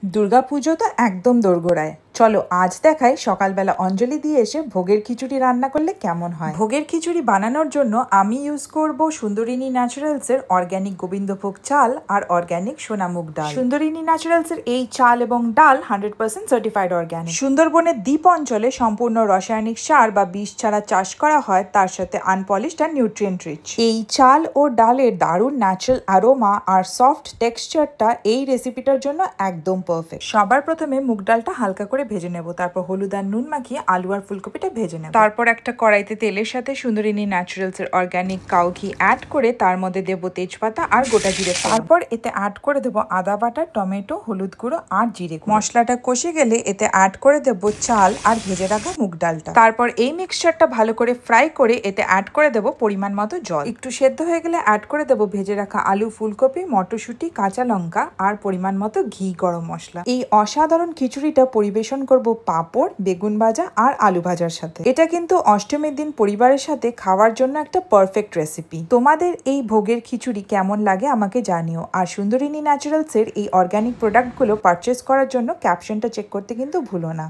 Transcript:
দুর্গাপুজো তো একদম দোরগোড়ায়। চলো আজ দেখাই সকালবেলা অঞ্জলি দিয়ে এসে ভোগের খিচুড়ি রান্না করলে কেমন হয়। ভোগের খিচুড়ি বানানোর জন্য আমি ইউজ করব সুন্দরিনী ন্যাচারালসের অর্গ্যানিক গোবিন্দভোগ চাল আর অর্গ্যানিক সোনামুগ ডাল। সুন্দরিনী ন্যাচারালসের এই চাল এবং ডাল 100% সার্টিফাইড অর্গ্যানিক। সুন্দরবনের দ্বীপ অঞ্চলে সম্পূর্ণ রাসায়নিক সার বা বিষ ছাড়া চাষ করা হয়, তার সাথে আনপলিশড আর নিউট্রিয়েন্ট রিচ। এই চাল ও ডালের দারুণ ন্যাচারাল অ্যারোমা আর সফট টেক্সচারটা এই রেসিপিটার জন্য একদম পারফেক্ট। সবার প্রথমে মুগ ডালটা হালকা করে ভেজে নেব, তারপর হলুদ আর নুন মাখিয়ে আলু আর ফুলকপিটা ভেজে নেব। তারপর একটা কড়াইতে তেলের সাথে সুন্দরিনী ন্যাচারালস এর অর্গানিক কাউ ঘি অ্যাড করে তার মধ্যে দেব তেজপাতা আর গোটা জিরে। তারপর এতে অ্যাড করে দেব আদা বাটা, টমেটো, হলুদ গুঁড়ো আর জিরে। মশলাটা কষে গেলে এতে অ্যাড করে দেব চাল আর ভেজে রাখা মুগ ডালটা। তারপর এই মিক্সচারটা ভালো করে ফ্রাই করে এতে অ্যাড করে দেব পরিমাণ মতো জল। একটু সেদ্ধ হয়ে গেলে অ্যাড করে দেব ভেজে রাখা আলু, ফুলকপি, মটরশুঁটি, কাঁচা লঙ্কা আর পরিমাণ মতো ঘি, গরম মশলা। এই অসাধারণ খিচুড়িটা পরিবেশন করব পাঁপড়, বেগুন ভাজা আর আলু ভাজার সাথে। এটা কিন্তু অষ্টমীর দিন পরিবারের সাথে খাওয়ার জন্য একটা পারফেক্ট রেসিপি। তোমাদের এই ভোগের খিচুড়ি কেমন লাগে আমাকে জানিও। আর সুন্দরিনী ন্যাচারালস এর এই অর্গানিক প্রোডাক্টগুলো পারচেস করার জন্য ক্যাপশনটা চেক করতে কিন্তু ভুলো না।